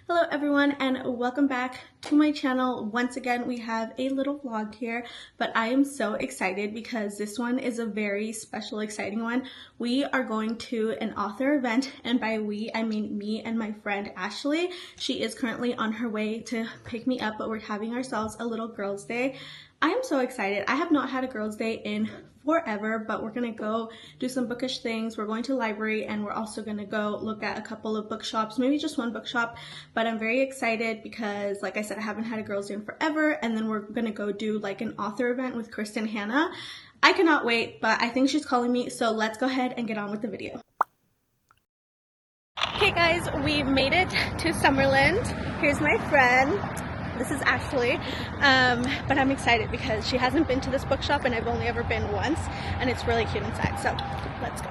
Hello everyone and welcome back to my channel. Once again, we have a little vlog here, but I am so excited because this one is a very special, exciting one. We are going to an author event, and by we, I mean me and my friend Ashley. She is currently on her way to pick me up, but we're having ourselves a little girls' day. I am so excited. I have not had a girls' day in forever, but we're gonna go do some bookish things. We're going to the library, and we're also gonna go look at a couple of bookshops, maybe just one bookshop. But I'm very excited because, like I said, I haven't had a girls' day in forever, and then we're gonna go do like an author event with Kristen Hannah. I cannot wait, but I think she's calling me, so let's go ahead and get on with the video. Okay guys, we made it to Summerland. Here's my friend. This is Ashley, but I'm excited because she hasn't been to this bookshop and I've only ever been once, and it's really cute inside, so let's go.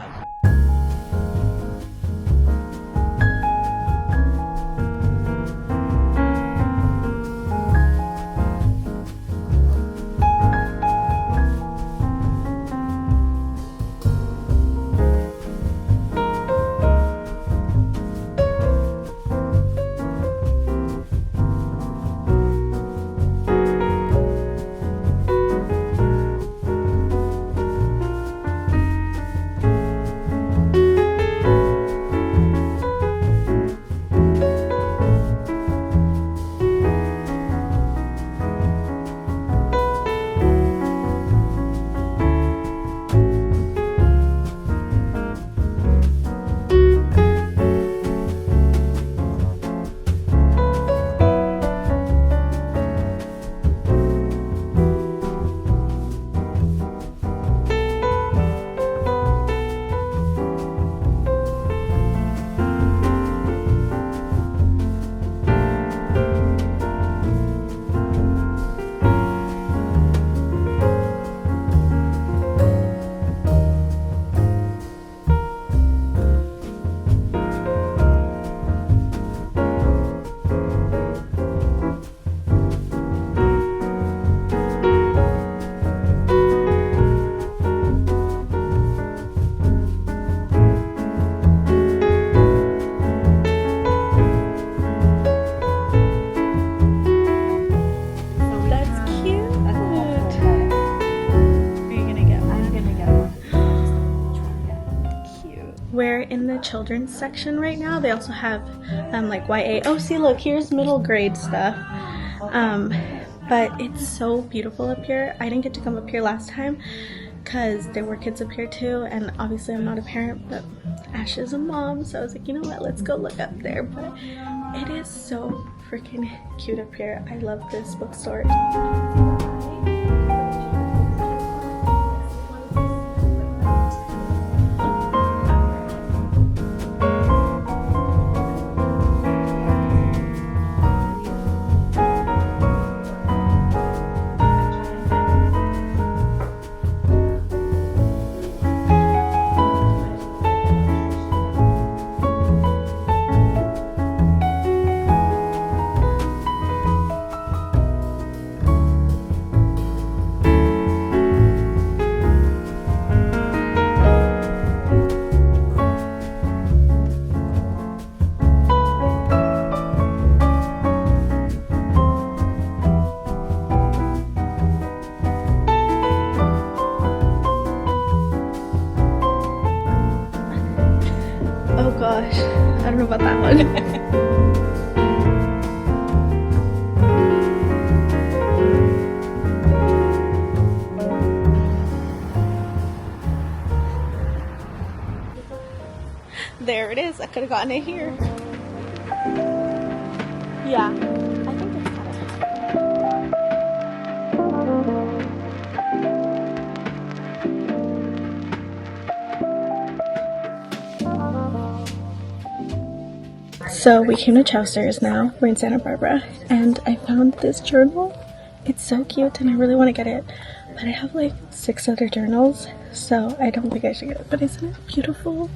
We're in the children's section right now. They also have like YA. Oh, see, look, here's middle grade stuff. But it's so beautiful up here. I didn't get to come up here last time because there were kids up here too, and obviously I'm not a parent, but Ash is a mom, so I was like, you know what, let's go look up there. But it is so freaking cute up here. I love this bookstore. Gosh, I don't know about that one. There it is. I could have gotten it here. Yeah, I think it's kind of. So we came to Chaucer's now. We're in Santa Barbara, and I found this journal. It's so cute and I really want to get it, but I have like 6 other journals, so I don't think I should get it. But isn't it beautiful?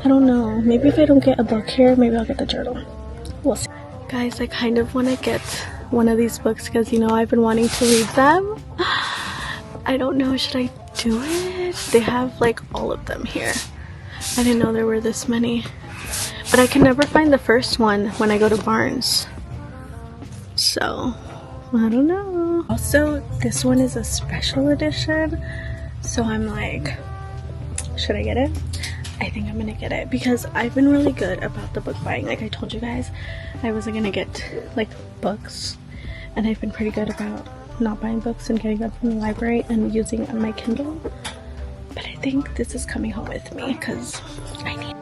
I don't know. Maybe if I don't get a book here, maybe I'll get the journal. We'll see. Guys, I kind of want to get one of these books because, you know, I've been wanting to read them. I don't know. Should I do it? They have like all of them here. I didn't know there were this many. but I can never find the first one when I go to Barnes. So, I don't know. Also, this one is a special edition, so I'm like, should I get it? I think I'm gonna get it because I've been really good about the book buying. Like I told you guys, I wasn't gonna get like books, and I've been pretty good about not buying books and getting them from the library and using it on my Kindle. But I think this is coming home with me because I need it.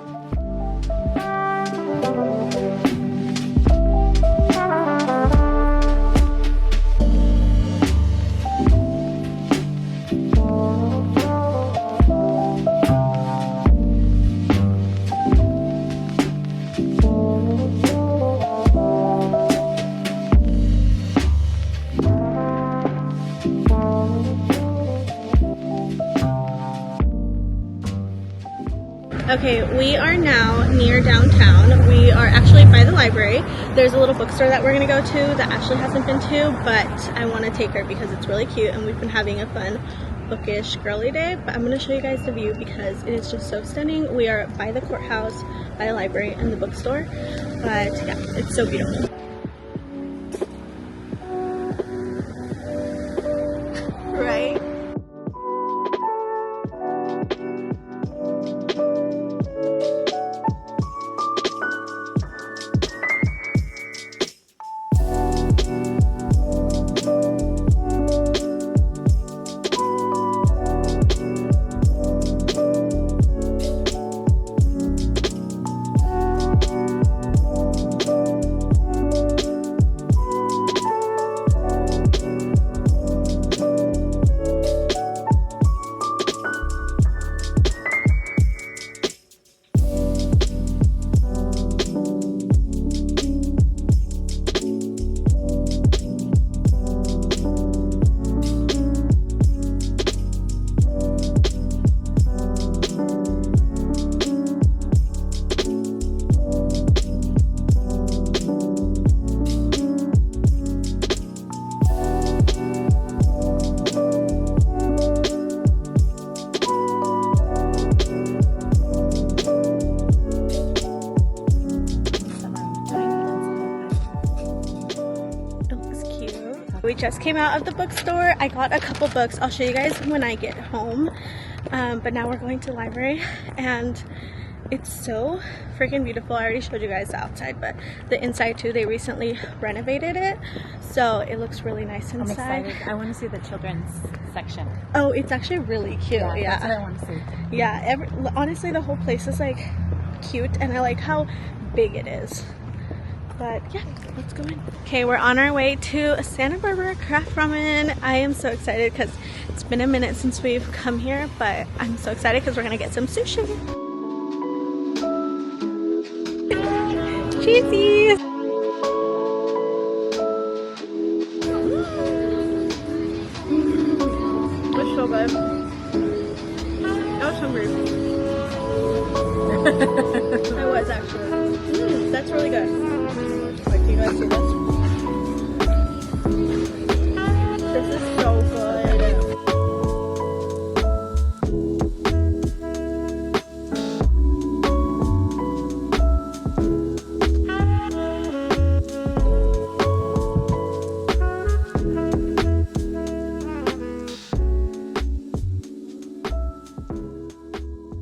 Okay, we are now near downtown. We are actually by the library. There's a little bookstore that we're gonna go to that Ashley hasn't been to, but I want to take her because it's really cute and we've been having a fun bookish girly day. But I'm gonna show you guys the view because it is just so stunning. We are by the courthouse, by the library, and the bookstore. But yeah, it's so beautiful. Right? We just came out of the bookstore. I got a couple books. I'll show you guys when I get home. But now we're going to the library and it's so freaking beautiful. I already showed you guys the outside, but the inside too, they recently renovated it. So it looks really nice inside. I'm excited. I want to see the children's section. Oh, it's actually really cute. Yeah. That's what I want to see. Yeah, honestly, the whole place is like cute and I like how big it is. But yeah, let's go in. Okay, we're on our way to Santa Barbara Craft Ramen. I am so excited because it's been a minute since we've come here, but I'm so excited because we're gonna get some sushi. Cheesy! It's so good. I was hungry. I was actually. That's really good. Like, do you guys see this? This is so good.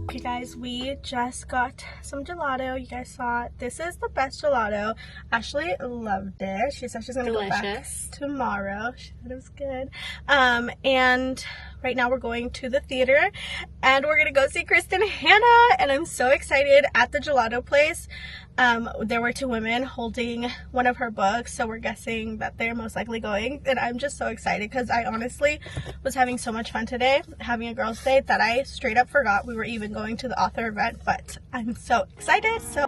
Okay guys, we just got some gelato. You guys saw it. This is the best gelato. Ashley loved it. She said she's gonna go back tomorrow. She said it was good. And right now we're going to the theater and we're gonna go see Kristen Hannah, and I'm so excited. At the gelato place, there were two women holding one of her books, so we're guessing that they're most likely going, and I'm just so excited because I honestly was having so much fun today, having a girls' day, that I straight up forgot we were even going to the author event, but I'm so excited. So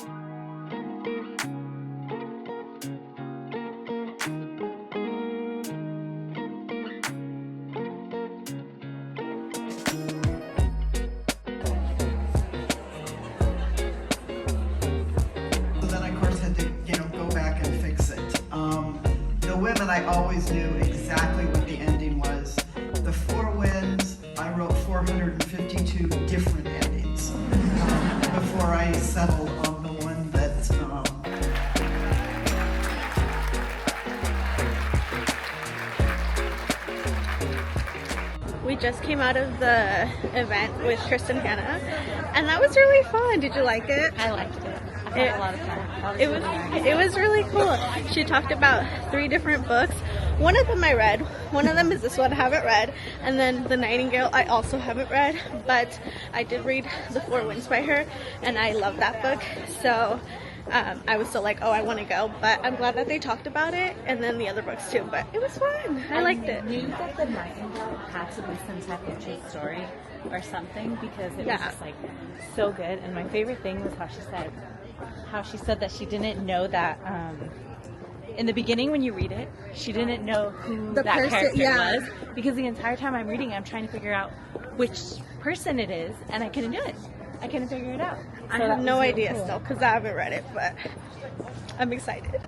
women, I always knew exactly what the ending was. The Four Winds, I wrote 452 different endings before I settled on the one that just came out of the event with Kristen Hannah, and that was really fun. Did you like it? I liked it. I had a lot of fun. It was really cool. She talked about 3 different books. One of them I read. One of them is this one I haven't read. And then The Nightingale I also haven't read. But I did read The Four Winds by her, and I love that book. So I was still like, oh, I want to go. But I'm glad that they talked about it, and then the other books too. But it was fun. I liked it. I knew that The Nightingale had to be some type of true story or something, because it was just like so good. And my favorite thing was how she said that she didn't know that in the beginning when you read it, she didn't know who that character was, because the entire time I'm reading, I'm trying to figure out which person it is, and I couldn't do it. I couldn't figure it out. So I have no idea still, because I haven't read it, but I'm excited.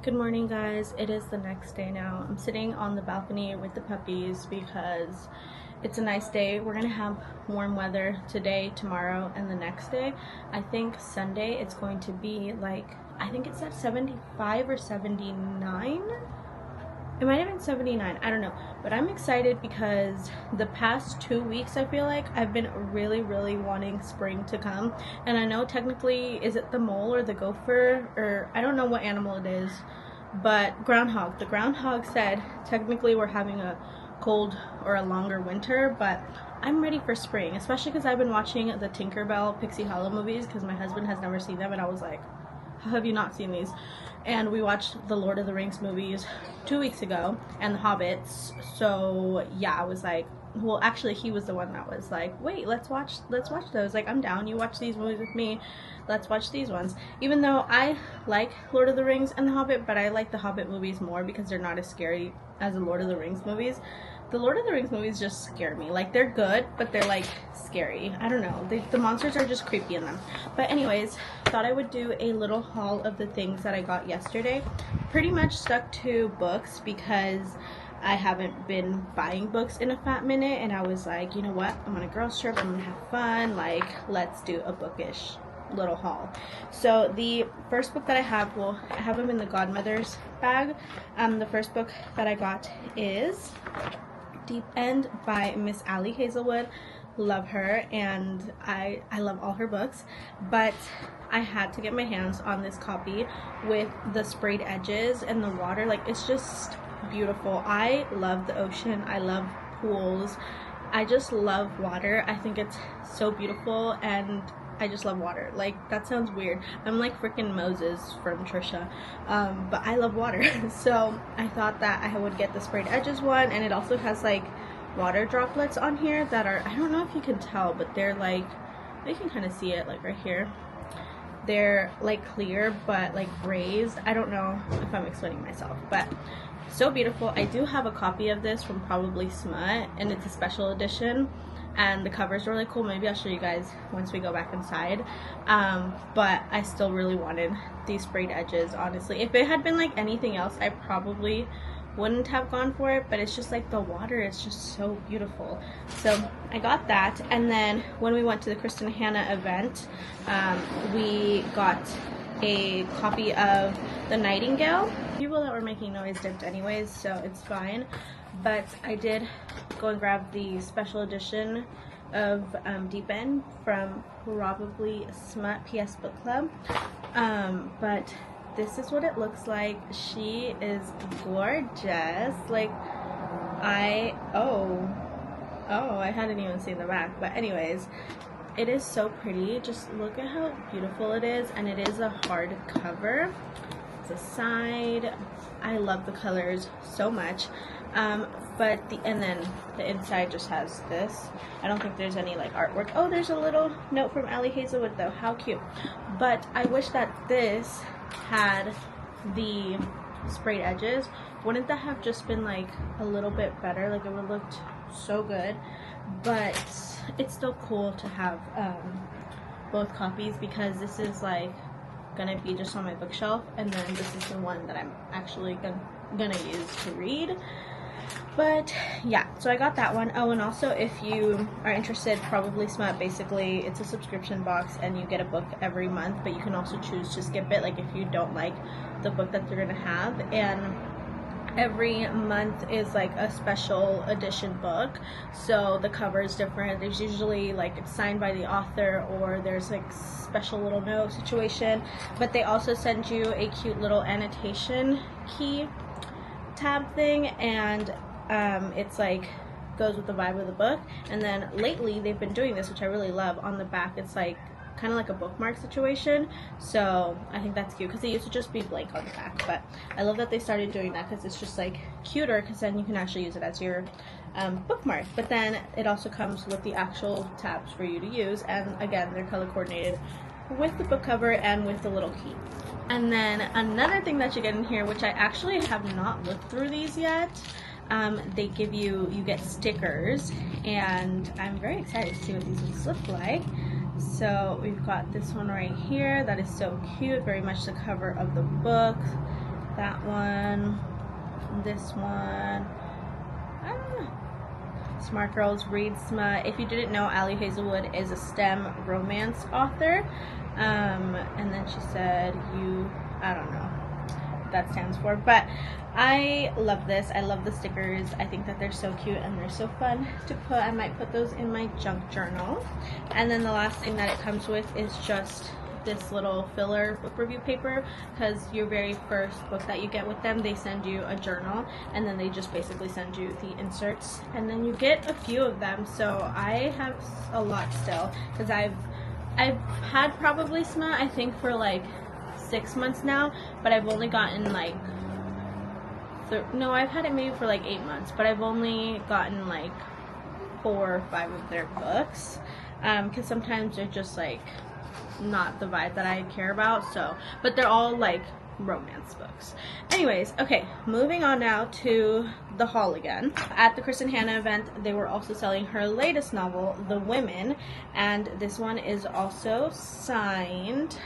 Good morning, guys. It is the next day now. I'm sitting on the balcony with the puppies because it's a nice day. We're gonna have warm weather today, tomorrow, and the next day. I think Sunday it's going to be like, I think it's at 75 or 79. It might have been 79, I don't know. But I'm excited because the past 2 weeks, I feel like I've been really, really wanting spring to come. And I know technically, is it the mole or the gopher, or I don't know what animal it is, but groundhog. The groundhog said technically we're having a cold or a longer winter, but I'm ready for spring, especially because I've been watching the Tinkerbell Pixie Hollow movies because my husband has never seen them, and I was like, how have you not seen these? And we watched the Lord of the Rings movies 2 weeks ago, and the Hobbits. So yeah, I was like, well, actually he was the one that was like, wait, let's watch those. Like, I'm down, you watch these movies with me, let's watch these ones. Even though I like Lord of the Rings and the Hobbit, but I like the Hobbit movies more because they're not as scary as the Lord of the Rings movies. The Lord of the Rings movies just scare me. Like, they're good, but they're like scary. I don't know, the monsters are just creepy in them. But anyways, thought I would do a little haul of the things that I got yesterday. Pretty much stuck to books because I haven't been buying books in a fat minute, and I was like, you know what, I'm on a girls trip, I'm gonna have fun, like, let's do a bookish little haul. So the first book that I have, well, I have them in the Godmothers bag. The first book that I got is Deep End by Miss Allie Hazelwood. Love her, and I love all her books, but I had to get my hands on this copy with the sprayed edges and the water. Like, it's just beautiful. I love the ocean, I love pools, I just love water. I think it's so beautiful, and I just love water. Like, that sounds weird. I'm like freaking Moses from Trisha, but I love water. So I thought that I would get the sprayed edges one, and it also has like water droplets on here that are, I don't know if you can tell, but they're like, you can kind of see it like right here. They're like clear but like raised. I don't know if I'm explaining myself, but so beautiful. I do have a copy of this from Probably Smut, and it's a special edition, and the cover's really cool. Maybe I'll show you guys once we go back inside. But I still really wanted these sprayed edges, honestly. If it had been like anything else, I probably wouldn't have gone for it, but it's just like the water is just so beautiful. So I got that, and then when we went to the Kristen Hannah event, we got a copy of The Nightingale. People that were making noise dipped anyways, so it's fine. But I did go and grab the special edition of Deep End from Probably Smut PS Book Club. But this is what it looks like. She is gorgeous. Like, I hadn't even seen the back, but anyways, it is so pretty. Just look at how beautiful it is, and it is a hard cover. It's a side. I love the colors so much. And then the inside just has this. I don't think there's any like artwork. Oh, there's a little note from Allie Hazelwood though. How cute. But I wish that this had the sprayed edges. Wouldn't that have just been like a little bit better? Like, it would have looked so good. But it's still cool to have both copies, because this is like gonna be just on my bookshelf, and then this is the one that I'm actually gonna use to read. But yeah, so I got that one. Oh, and also if you are interested, Probably Smut, basically it's a subscription box and you get a book every month, but you can also choose to skip it, like if you don't like the book that they're gonna have. And every month is like a special edition book, so the cover is different. There's usually like it's signed by the author, or there's like special little note situation, but they also send you a cute little annotation key tab thing, and it's like goes with the vibe of the book. And then lately they've been doing this, which I really love. On the back it's like kind of like a bookmark situation, so I think that's cute because it used to just be blank on the back, but I love that they started doing that because it's just like cuter, because then you can actually use it as your bookmark. But then it also comes with the actual tabs for you to use, and again they're color coordinated with the book cover and with the little key. And then another thing that you get in here, which I actually have not looked through these yet, they give you get stickers, and I'm very excited to see what these look like. So we've got this one right here that is so cute, very much the cover of the book. That one, this one. I don't know. Smart Girls Read Smut. If you didn't know, Allie Hazelwood is a STEM romance author. And then she said I don't know what that stands for, but I love this. I love the stickers. I think that they're so cute and they're so fun to put. I might put those in my junk journal. And then the last thing that it comes with is just this little filler book review paper, because your very first book that you get with them, they send you a journal, and then they just basically send you the inserts, and then you get a few of them. So I have a lot still, because I've had probably Smut I think for like 6 months now, but I've only gotten like no, I've had it maybe for like 8 months, but I've only gotten like 4 or 5 of their books, because sometimes they're just like not the vibe that I care about. So, but they're all like romance books. Anyways, okay, moving on now to the haul again. At the Kristen Hanna event, they were also selling her latest novel, The Women, and this one is also signed,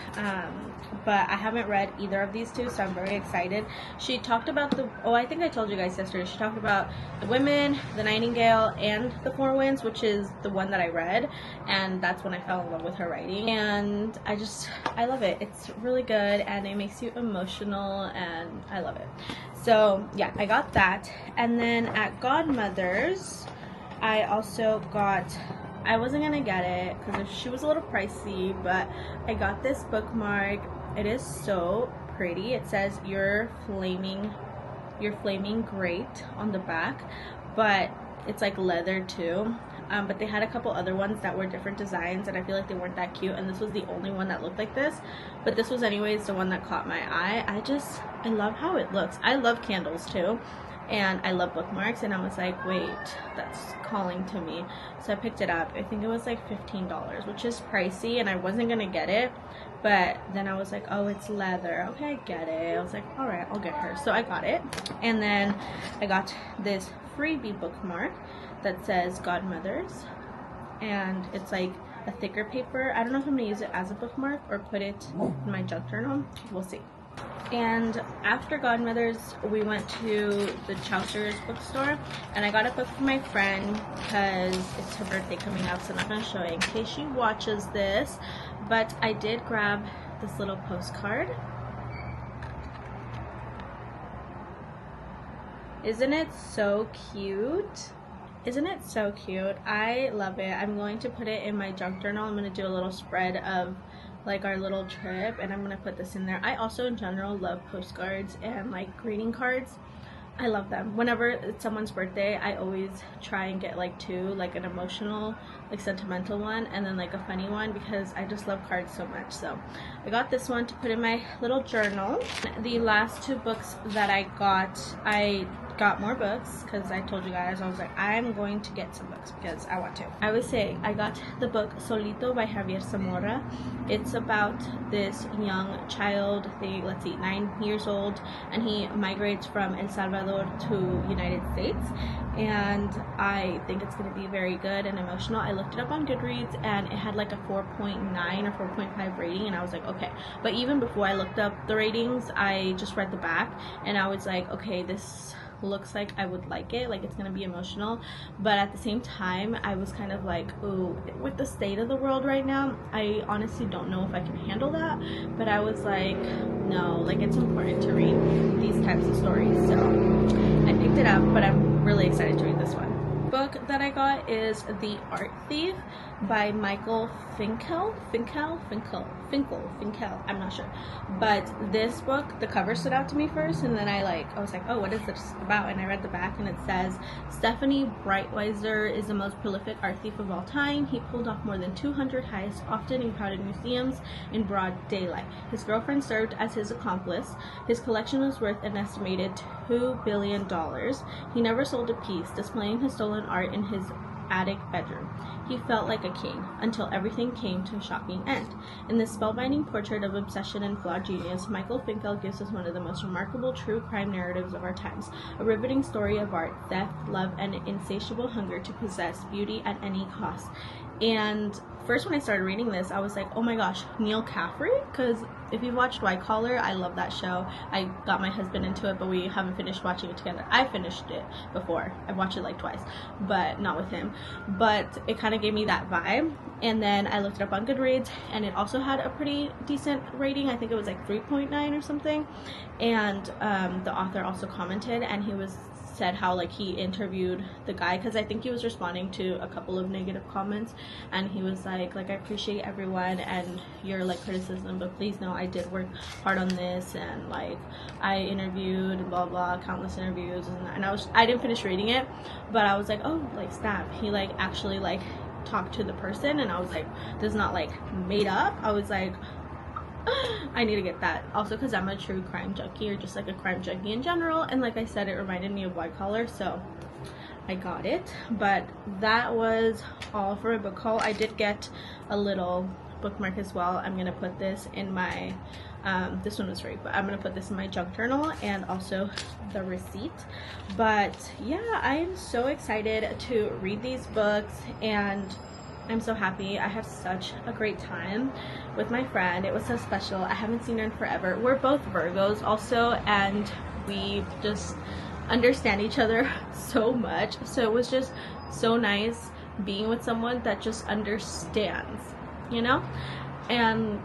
but I haven't read either of these two, so I'm very excited. She talked about I think I told you guys yesterday, she talked about The Women, The Nightingale, and The Four Winds, which is the one that I read, and that's when I fell in love with her writing, and I love it. It's really good, and it makes you emotional, and I love it. So yeah, I got that. And then at Godmothers, I also got, I wasn't gonna get it because she was a little pricey, but I got this bookmark. It is so pretty. It says you're flaming great on the back, but it's like leather too. But they had a couple other ones that were different designs, and I feel like they weren't that cute, and this was the only one that looked like this. But this was anyways the one that caught my eye. I love how it looks. I love candles too, and I love bookmarks, and I was like, wait, that's calling to me. So I picked it up. I think it was like $15, which is pricey, and I wasn't gonna get it, but then I was like, oh, it's leather, okay, I get it. I was like, all right, I'll get her. So I got it. And then I got this freebie bookmark that says Godmothers, and it's like a thicker paper. I don't know if I'm gonna use it as a bookmark or put it in my junk journal. We'll see. And after Godmothers, we went to the Chaucer's bookstore, and I got a book for my friend because it's her birthday coming up, so I'm not gonna show it in case she watches this, but I did grab this little postcard. Isn't it so cute? Isn't it so cute? I love it. I'm going to put it in my junk journal. I'm going to do a little spread of like our little trip, and I'm going to put this in there. I also in general love postcards and like greeting cards. I love them. Whenever it's someone's birthday, I always try and get like 2, like an emotional, like sentimental one, and then like a funny one, because I just love cards so much. So I got this one to put in my little journal. The last 2 books that I got more books because I told you guys, I was like, I'm going to get some books because I want to. I would say I got the book Solito by Javier Zamora. It's about this young child, let's see, 9 years old, and he migrates from El Salvador to United States, and I think it's going to be very good and emotional. I looked it up on Goodreads, and it had like a 4.9 or 4.5 rating, and I was like, okay. But even before I looked up the ratings, I just read the back, and I was like, okay, this looks like I would like it, like it's gonna be emotional, but at the same time I was kind of like, ooh, with the state of the world right now, I honestly don't know if I can handle that. But I was like, no, like it's important to read these types of stories, so I picked it up. But I'm really excited to read this one. Book that I got is The Art Thief by Michael Finkel. I'm not sure. But this book, the cover stood out to me first, and then I was like, oh, what is this about? And I read the back, and it says, Stephanie Breitweiser is the most prolific art thief of all time. He pulled off more than 200 heists, often in crowded museums in broad daylight. His girlfriend served as his accomplice. His collection was worth an estimated $2 billion. He never sold a piece, displaying his stolen art in his attic bedroom. He felt like a king until everything came to a shocking end. In this spellbinding portrait of obsession and flawed genius, Michael Finkel gives us one of the most remarkable true crime narratives of our times, a riveting story of art, theft, love, and an insatiable hunger to possess beauty at any cost. And first, when I started reading this, I was like, oh my gosh, Neil Caffrey? Because if you've watched White Collar, I love that show. I got my husband into it, but we haven't finished watching it together. I finished it before. I've watched it like twice, but not with him. But it kind of gave me that vibe. And then I looked it up on Goodreads, and it also had a pretty decent rating. I think it was like 3.9 or something. And the author also commented, and he said how like he interviewed the guy, because I think he was responding to a couple of negative comments, and he was like I appreciate everyone and your like criticism, but please know I did work hard on this, and like I interviewed and blah blah, countless interviews, and I didn't finish reading it, but I was like, oh, like snap, he like actually like talked to the person, and I was like, this is not like made up. I was like, I need to get that. Also because I'm a true crime junkie, or just like a crime junkie in general, and like I said, it reminded me of White Collar, so I got it. But that was all for a book haul. I did get a little bookmark as well. I'm gonna put this in my this one was free, but I'm gonna put this in my junk journal, and also the receipt. But yeah, I am so excited to read these books, and I'm so happy. I had such a great time with my friend. It was so special. I haven't seen her in forever. We're both Virgos also, and we just understand each other so much. So it was just so nice being with someone that just understands, you know? And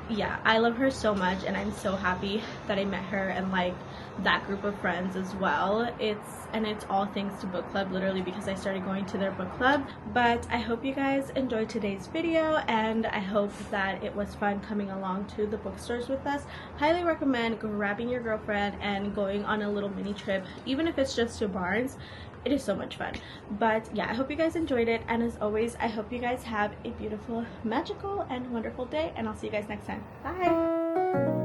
yeah, I love her so much, and I'm so happy that I met her and like that group of friends as well. It's all thanks to book club, literally, because I started going to their book club. But I hope you guys enjoyed today's video, and I hope that it was fun coming along to the bookstores with us. Highly recommend grabbing your girlfriend and going on a little mini trip, even if it's just to Barnes. It is so much fun. But yeah, I hope you guys enjoyed it, and as always, I hope you guys have a beautiful, magical, and wonderful day, and I'll see you guys next time. Bye!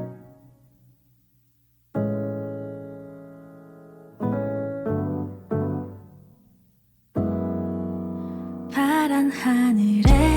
파란 하늘에